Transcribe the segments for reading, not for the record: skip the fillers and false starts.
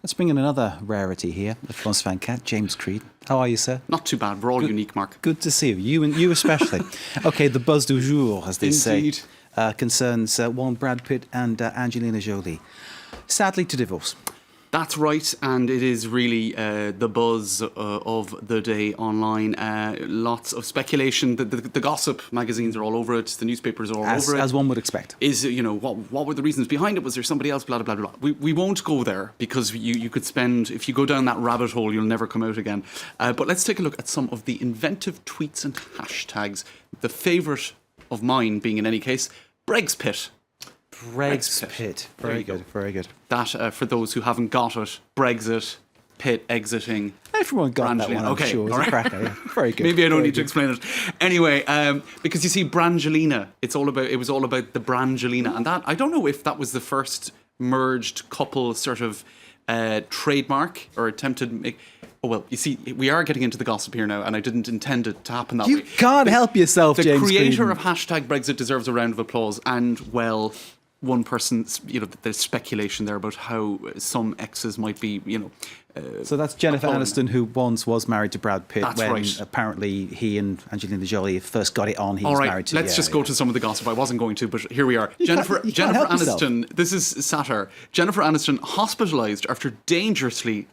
Let's bring in another rarity here, the France fan cat, James Creed. How are you, sir? Not too bad. We're all unique, Mark. Good to see you. You especially. Okay, the buzz du jour, as they Indeed. say, concerns one Brad Pitt and Angelina Jolie. Sadly to divorce. That's right, and it is really the buzz of the day online. Lots of speculation. The gossip magazines are all over it. The newspapers are all over it. As one would expect. What were the reasons behind it? Was there somebody else? Blah, blah, blah, blah. We won't go there because you could spend... If you go down that rabbit hole, you'll never come out again. But let's take a look at some of the inventive tweets and hashtags. The favourite of mine being, in any case, BrexPitt. BrexPitt. Very good, very good. That, for those who haven't got it, Brexit, Pitt exiting. Everyone got that Brangelina. one, I'm sure. It's a cracker, yeah. Very good. Maybe I don't very need to explain it. Anyway, because you see, Brangelina, it was all about the Brangelina. And that, I don't know if that was the first merged couple sort of trademark or attempted make. Oh, well, you see, we are getting into the gossip here now, and I didn't intend it to happen that way. You can't help yourself, James. The creator Creedon. of hashtag Brexit deserves a round of applause, and, well, one person, there's speculation there about how some exes might be, So that's Jennifer Aniston, who once was married to Brad Pitt. That's when right. Apparently he and Angelina Jolie first got it on. He All was right, married to. let's just go to some of the gossip. I wasn't going to, but here we are. Jennifer help yourself. Aniston, this is satire. Jennifer Aniston hospitalised after dangerously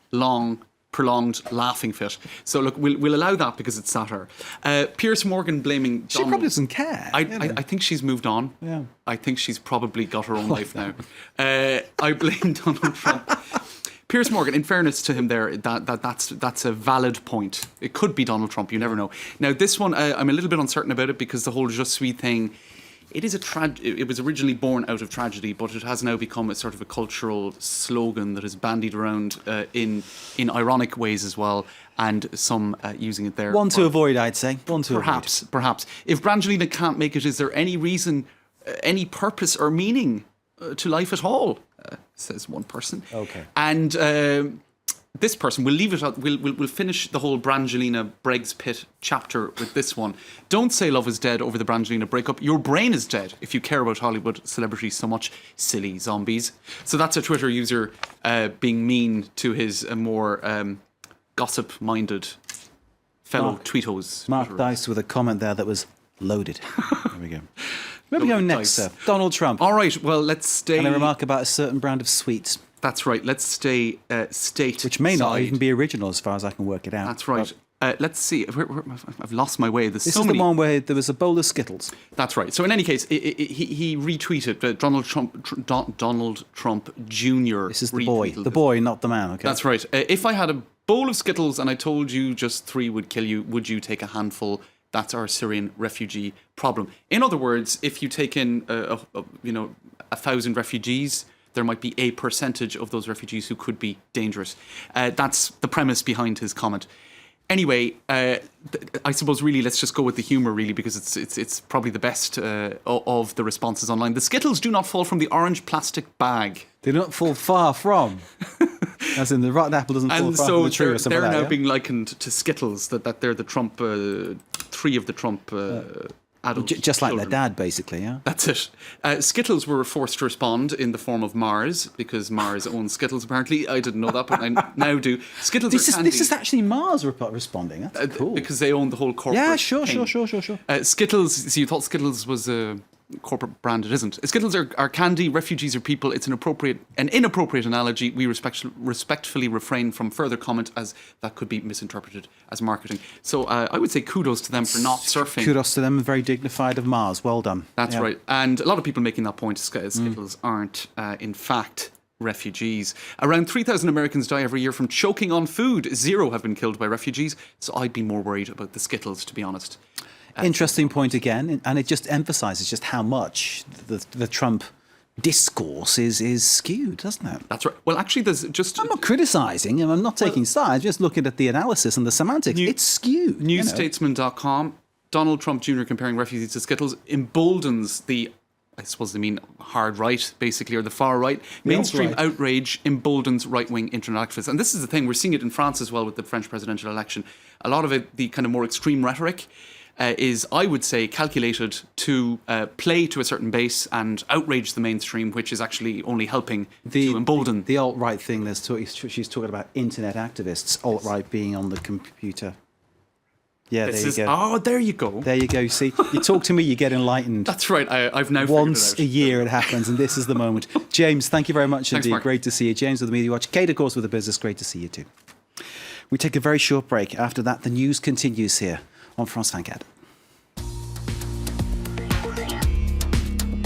prolonged laughing fit. So look, we'll allow that because it's satire. Piers Morgan blaming She Donald. probably doesn't care. I think she's moved on. Yeah. I think she's probably got her own life now. I blame Donald Trump. Piers Morgan, in fairness to him there, that's a valid point. It could be Donald Trump, you never know. Now this one, I'm a little bit uncertain about it because the whole Je suis thing, it was originally born out of tragedy, but it has now become a sort of a cultural slogan that is bandied around in ironic ways as well, and some using it there. One to avoid, I'd say. One to Perhaps. If Brangelina can't make it, is there any reason, any purpose or meaning to life at all? Says one person. Okay. And this person, we'll leave it out, we'll finish the whole Brangelina BrexPitt chapter with this one. Don't say love is dead over the Brangelina breakup. Your brain is dead if you care about Hollywood celebrities so much. Silly zombies. So that's a Twitter user being mean to his more gossip-minded fellow tweetos. Mark Dice with a comment there that was loaded. There we go. Where are we going next, sir? Donald Trump. All right, well, let's stay... And a remark about a certain brand of sweets. That's right, let's stay state Which may not even be original as far as I can work it out. That's right. Let's see. I've lost my way. There's This so is many. the one where there was a bowl of Skittles. That's right. So in any case, he retweeted Donald Trump Jr. This is the boy, not the man. Okay. That's right. If I had a bowl of Skittles and I told you just 3 would kill you, would you take a handful? That's our Syrian refugee problem. In other words, if you take in 1,000 refugees, there might be a percentage of those refugees who could be dangerous. That's the premise behind his comment. Anyway, I suppose really let's just go with the humour really because it's probably the best of the responses online. The Skittles do not fall from the orange plastic bag. They don't fall far from. As in the rotten apple doesn't fall far from the tree or something they're like that. now Yeah? being likened to Skittles, that they're the Trump, 3 of the Trump adult Just like children. their dad, basically, yeah? That's it. Skittles were forced to respond in the form of Mars, because Mars owns Skittles, apparently. I didn't know that, but I now do. Skittles are candy. This is actually Mars responding. That's cool. Because they own the whole corporate Yeah, sure. Skittles, so you thought Skittles was a corporate brand. It isn't. Skittles are candy, refugees are people. It's an inappropriate analogy. We respectfully refrain from further comment as that could be misinterpreted as marketing. So I would say kudos to them for not surfing. Kudos to them, very dignified of Mars. Well done. That's right. And a lot of people making that point, Skittles aren't, in fact, refugees. Around 3,000 Americans die every year from choking on food. 0 have been killed by refugees. So I'd be more worried about the Skittles, to be honest. Interesting point again, and it just emphasises just how much the Trump discourse is skewed, doesn't it? That's right. Well, actually, there's just... I'm not criticising, I'm not taking sides, just looking at the analysis and the semantics. It's skewed. Newsstatesman.com, Donald Trump Jr. comparing refugees to Skittles emboldens the... I suppose they mean hard right, basically, or the far right. Mainstream outrage emboldens right-wing internet activists. And this is the thing, we're seeing it in France as well with the French presidential election. A lot of it, the kind of more extreme rhetoric, is, I would say, calculated to play to a certain base and outrage the mainstream, which is actually only helping to embolden. The alt-right thing, she's talking about internet activists, alt-right being on the computer. Yeah, there you go. Oh, there you go. There you go. See, you talk to me, you get enlightened. That's right. I've now figured Once it out. a year it happens, and this is the moment. James, thank you very much Thanks, indeed. Mark. Great to see you. James with the Media Watch. Kate, of course, with the business. Great to see you too. We take a very short break. After that, the news continues here on France 24.